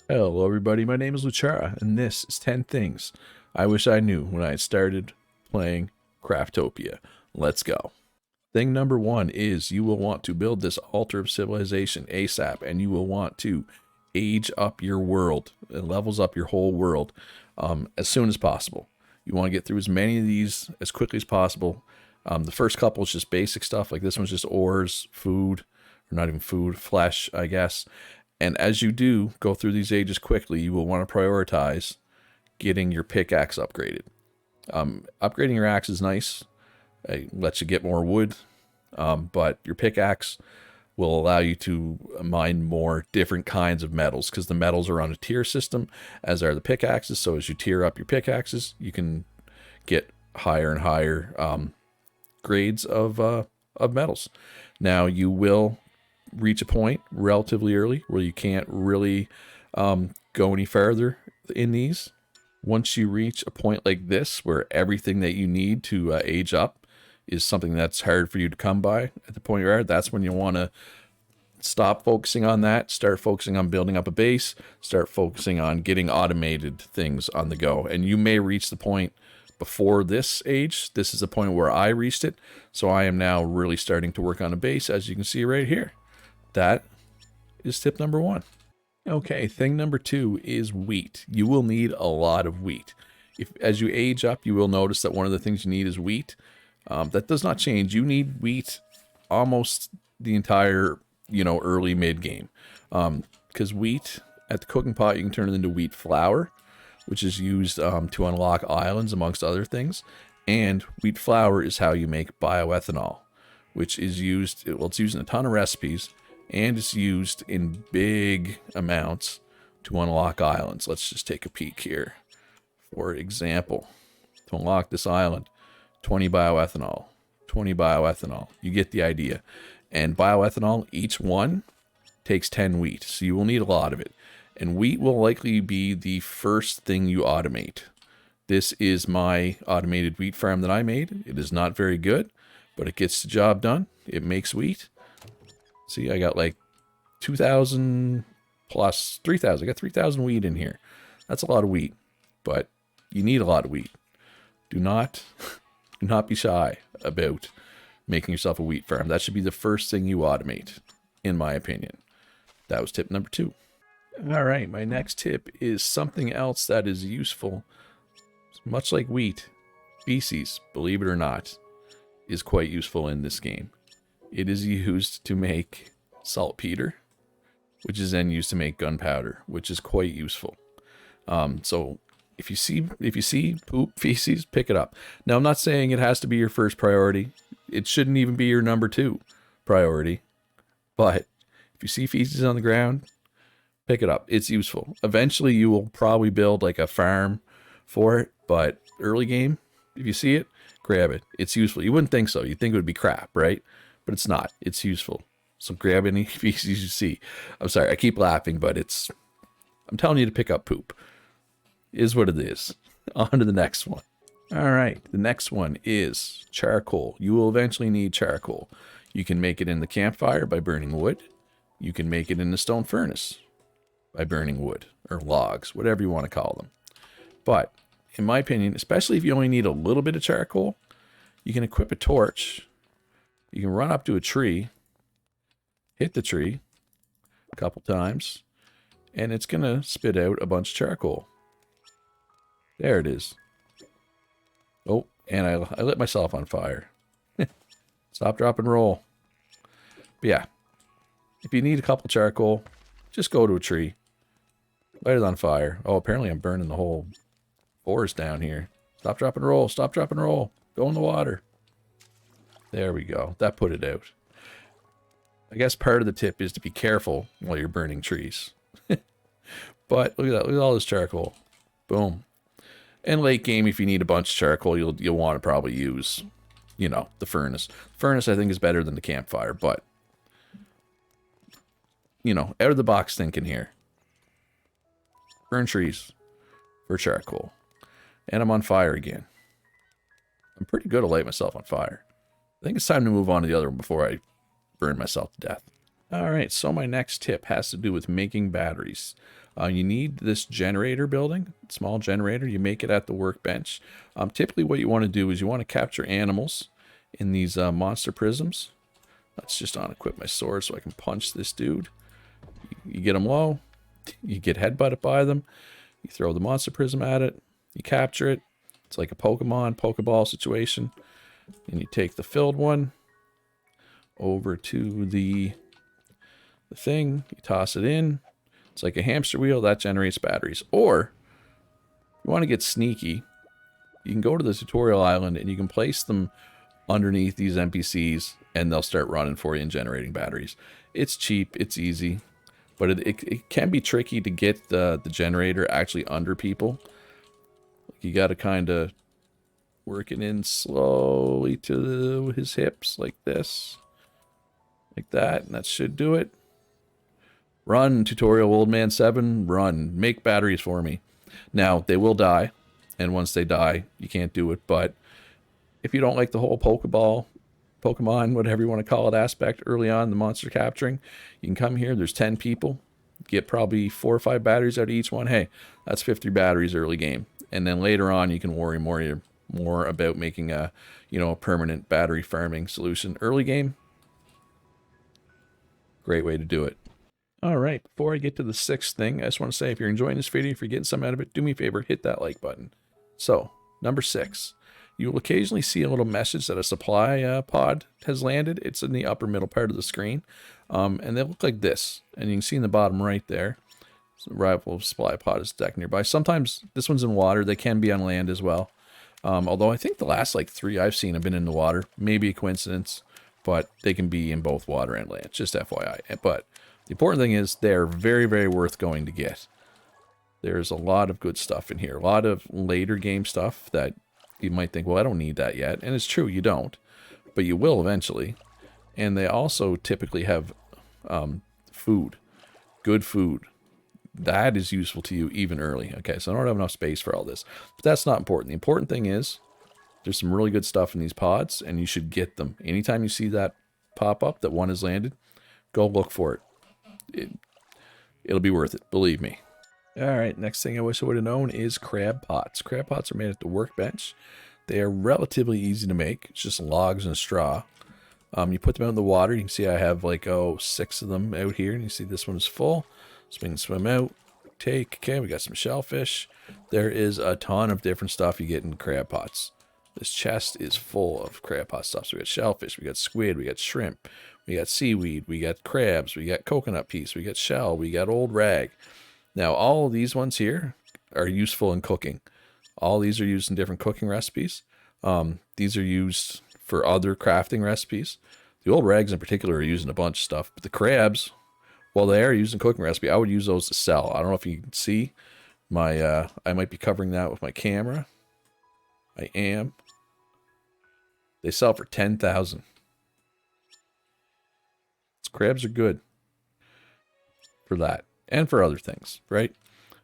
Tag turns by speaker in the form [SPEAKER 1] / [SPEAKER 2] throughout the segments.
[SPEAKER 1] Hello, everybody. My name is Luchara, and this is 10 Things I Wish I Knew When I Started Playing Craftopia. Let's go. Thing number one is you will want to build this altar of civilization ASAP, and you will want to age up your world. It levels up your whole world as soon as possible. You want to get through as many of these as quickly as possible. The first couple is just basic stuff, like this one's just ores, food, or not even food, flesh, I guess. And as you do go through these ages quickly, you will want to prioritize getting your pickaxe upgraded. Upgrading your axe is nice. It lets you get more wood, but your pickaxe will allow you to mine more different kinds of metals because the metals are on a tier system, as are the pickaxes. So as you tier up your pickaxes, you can get higher and higher grades of metals. Now you will reach a point relatively early where you can't really go any further in these. Once you reach a point like this where everything that you need to age up is something that's hard for you to come by at the point you're at, that's when you want to stop focusing on that, start focusing on building up a base, start focusing on getting automated things on the go. And you may reach the point before this age. This is the point where I reached it, so I am now really starting to work on a base, as you can see right here. That is tip number one. Okay, thing number two is wheat. You will need a lot of wheat. As you age up, you will notice that one of the things you need is wheat. That does not change. You need wheat almost the entire, early mid game. Because wheat at the cooking pot, you can turn it into wheat flour, which is used to unlock islands, amongst other things. And wheat flour is how you make bioethanol, which is used, it's used in a ton of recipes, and it's used in big amounts to unlock islands. Let's just take a peek here. For example, to unlock this island, 20 bioethanol, 20 bioethanol. You get the idea. And bioethanol, each one takes 10 wheat, so you will need a lot of it. And wheat will likely be the first thing you automate. This is my automated wheat farm that I made. It is not very good, but it gets the job done. It makes wheat. See, I got like 2,000 plus 3,000. I got 3,000 wheat in here. That's a lot of wheat, but you need a lot of wheat. Do not be shy about making yourself a wheat farm. That should be the first thing you automate, in my opinion. That was tip number two. All right, my next tip is something else that is useful. Much like wheat, feces, believe it or not, is quite useful in this game. It is used to make saltpeter, which is then used to make gunpowder, which is quite useful. So if you see poop, feces, pick it up. Now, I'm not saying it has to be your first priority. It shouldn't even be your number two priority. But if you see feces on the ground, pick it up. It's useful. Eventually, you will probably build like a farm for it. But early game, if you see it, grab it. It's useful. You wouldn't think so. You'd think it would be crap, right? But it's not. It's useful. So grab any feces you see. I'm sorry, I keep laughing, but I'm telling you to pick up poop. Is what it is. On to the next one. All right, the next one is charcoal. You will eventually need charcoal. You can make it in the campfire by burning wood. You can make it in the stone furnace by burning wood or logs, whatever you want to call them. But in my opinion, especially if you only need a little bit of charcoal, you can equip a torch. You can run up to a tree, hit the tree a couple times, and it's going to spit out a bunch of charcoal. There it is. Oh, and I lit myself on fire. Stop, drop, and roll. But yeah, if you need a couple charcoal, just go to a tree. Light it on fire. Oh, apparently I'm burning the whole forest down here. Stop, drop, and roll. Stop, drop, and roll. Go in the water. There we go. That put it out. I guess part of the tip is to be careful while you're burning trees. But look at that. Look at all this charcoal. Boom. And late game, if you need a bunch of charcoal, you'll want to probably use, the furnace. Furnace, I think, is better than the campfire, but, out of the box thinking here. Burn trees for charcoal. And I'm on fire again. I'm pretty good to light myself on fire. I think it's time to move on to the other one before I burn myself to death. All right, so my next tip has to do with making batteries. You need this generator building, small generator. You make it at the workbench. Typically what you want to do is you want to capture animals in these monster prisms. Let's just unequip my sword so I can punch this dude. You get them low, you get headbutted by them, you throw the monster prism at it, you capture it. It's like a Pokeball situation. And you take the filled one over to the thing, you toss it in. It's like a hamster wheel that generates batteries. Or if you want to get sneaky, you can go to the tutorial island and you can place them underneath these NPCs and they'll start running for you and generating batteries. It's cheap, it's easy, but it can be tricky to get the generator actually under people. You got to kind of work it in slowly to his hips like this, like that, and that should do it. Run, tutorial old man 7, run. Make batteries for me. Now, they will die, and once they die, you can't do it, but if you don't like the whole Pokemon, whatever you want to call it, aspect early on, the monster capturing, you can come here, there's 10 people, get probably 4 or 5 batteries out of each one. Hey, that's 50 batteries early game. And then later on, you can worry more about making a, a permanent battery farming solution. Early game, great way to do it. All right, before I get to the 6th thing, I just want to say if you're enjoying this video, if you're getting something out of it, do me a favor, hit that like button. So, number 6. You will occasionally see a little message that a supply pod has landed. It's in the upper middle part of the screen. And they look like this. And you can see in the bottom right there, arrival supply pod is deck nearby. Sometimes this one's in water. They can be on land as well. Although I think the last like 3 I've seen have been in the water. Maybe a coincidence, but they can be in both water and land. Just FYI. But the important thing is they're very, very worth going to get. There's a lot of good stuff in here. A lot of later game stuff that you might think, well, I don't need that yet. And it's true, you don't. But you will eventually. And they also typically have food. Good food. That is useful to you even early. Okay, so I don't have enough space for all this. But that's not important. The important thing is there's some really good stuff in these pods, and you should get them. Anytime you see that pop up that one has landed, go look for it. It'll be worth it, believe me. All right, next thing I wish I would have known is crab pots. Crab pots are made at the workbench. They are relatively easy to make. It's just logs and straw. You put them out in the water. You can see I have like, 6 of them out here. And you see this one is full. So we can swim out, take. Okay, we got some shellfish. There is a ton of different stuff you get in crab pots. This chest is full of crab pot stuff. So we got shellfish, we got squid, we got shrimp, we got seaweed, we got crabs, we got coconut piece, we got shell, we got old rag. Now, all of these ones here are useful in cooking. All these are used in different cooking recipes. These are used for other crafting recipes. The old rags in particular are used in a bunch of stuff. But the crabs, while they are used in cooking recipe, I would use those to sell. I don't know if you can see my, I might be covering that with my camera. I am. They sell for 10,000. Crabs are good for that. And for other things, right?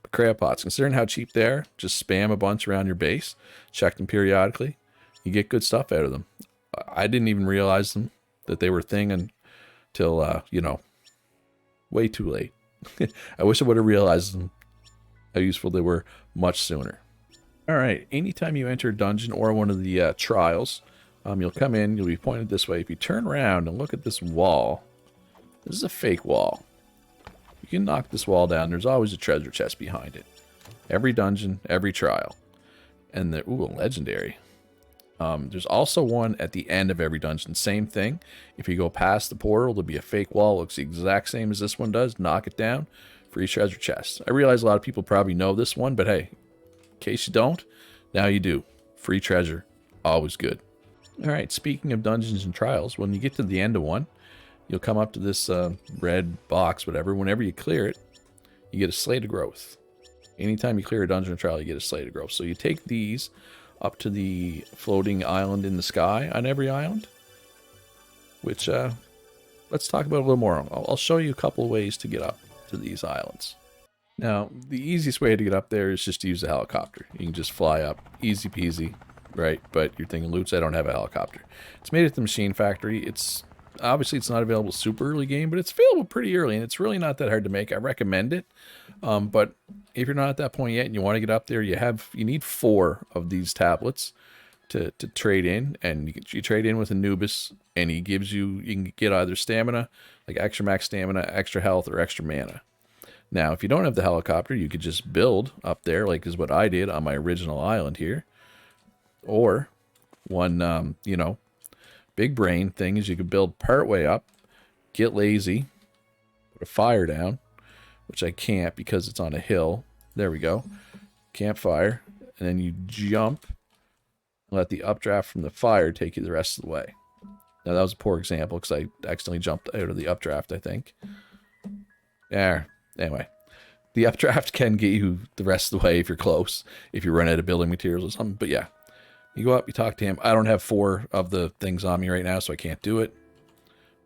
[SPEAKER 1] But crab pots, considering how cheap they are, just spam a bunch around your base. Check them periodically. You get good stuff out of them. I didn't even realize that they were a thing until, way too late. I wish I would have realized them, how useful they were much sooner. All right, anytime you enter a dungeon or one of the trials, you'll come in, you'll be pointed this way. If you turn around and look at this wall, this is a fake wall. You can knock this wall down. There's always a treasure chest behind it. Every dungeon, every trial. And a legendary. There's also one at the end of every dungeon. Same thing. If you go past the portal, there'll be a fake wall. Looks the exact same as this one does. Knock it down. Free treasure chest. I realize a lot of people probably know this one, but hey, in case you don't, now you do. Free treasure. Always good. Alright, speaking of dungeons and trials, when you get to the end of one, you'll come up to this red box, whatever. Whenever you clear it, you get a Slate of Growth. Anytime you clear a dungeon or trial, you get a Slate of Growth. So you take these up to the floating island in the sky on every island, which let's talk about a little more. I'll show you a couple of ways to get up to these islands. Now, the easiest way to get up there is just to use a helicopter. You can just fly up, easy peasy, right? But you're thinking, Lutz, I don't have a helicopter. It's made at the machine factory. It's Obviously, it's not available super early game, but it's available pretty early, and it's really not that hard to make. I recommend it. But if you're not at that point yet and you want to get up there, you need 4 of these tablets to trade in, and you trade in with Anubis, and he gives you can get either stamina, like extra max stamina, extra health, or extra mana. Now, if you don't have the helicopter, you could just build up there, like is what I did on my original island here. Or one, big brain thing is you could build part way up, get lazy, put a fire down, which I can't because it's on a hill. There we go. Campfire. And then you jump, let the updraft from the fire take you the rest of the way. Now, that was a poor example because I accidentally jumped out of the updraft, I think. Yeah. Anyway, the updraft can get you the rest of the way if you're close, if you run out of building materials or something. But yeah, you go up, you talk to him. I don't have 4 of the things on me right now, so I can't do it.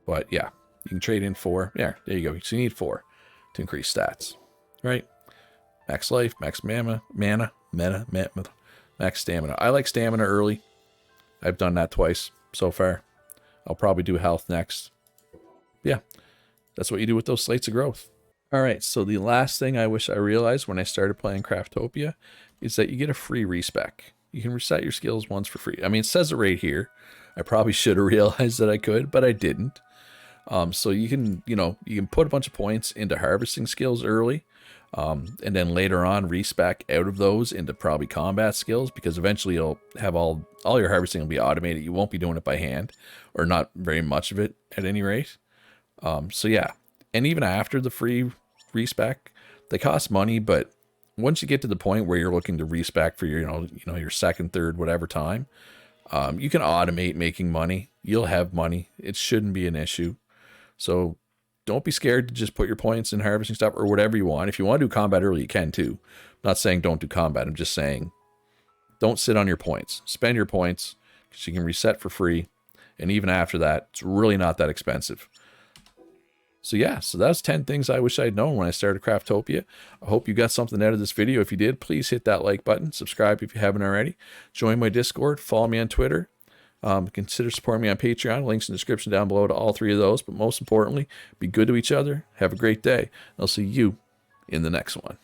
[SPEAKER 1] But yeah, you can trade in 4. Yeah, there you go. So you need 4 to increase stats, right? Max life, max mana, max stamina. I like stamina early. I've done that twice so far. I'll probably do health next. Yeah, that's what you do with those slates of growth. All right, so the last thing I wish I realized when I started playing Craftopia is that you get a free respec. You can reset your skills once for free. I mean, it says it right here. I probably should have realized that I could, but I didn't. So you can put a bunch of points into harvesting skills early, and then later on respec out of those into probably combat skills, because eventually you'll have all your harvesting will be automated. You won't be doing it by hand, or not very much of it at any rate. So yeah, and even after the free respec, they cost money, but once you get to the point where you're looking to respec for your your second, third, whatever time, you can automate making money. You'll have money. It shouldn't be an issue. So don't be scared to just put your points in harvesting stuff or whatever you want. If you want to do combat early, you can too. I'm not saying don't do combat. I'm just saying don't sit on your points. Spend your points because you can reset for free. And even after that, it's really not that expensive. So yeah, so that's 10 things I wish I'd known when I started Craftopia. I hope you got something out of this video. If you did, please hit that like button. Subscribe if you haven't already. Join my Discord. Follow me on Twitter. Consider supporting me on Patreon. Links in the description down below to all 3 of those. But most importantly, be good to each other. Have a great day. I'll see you in the next one.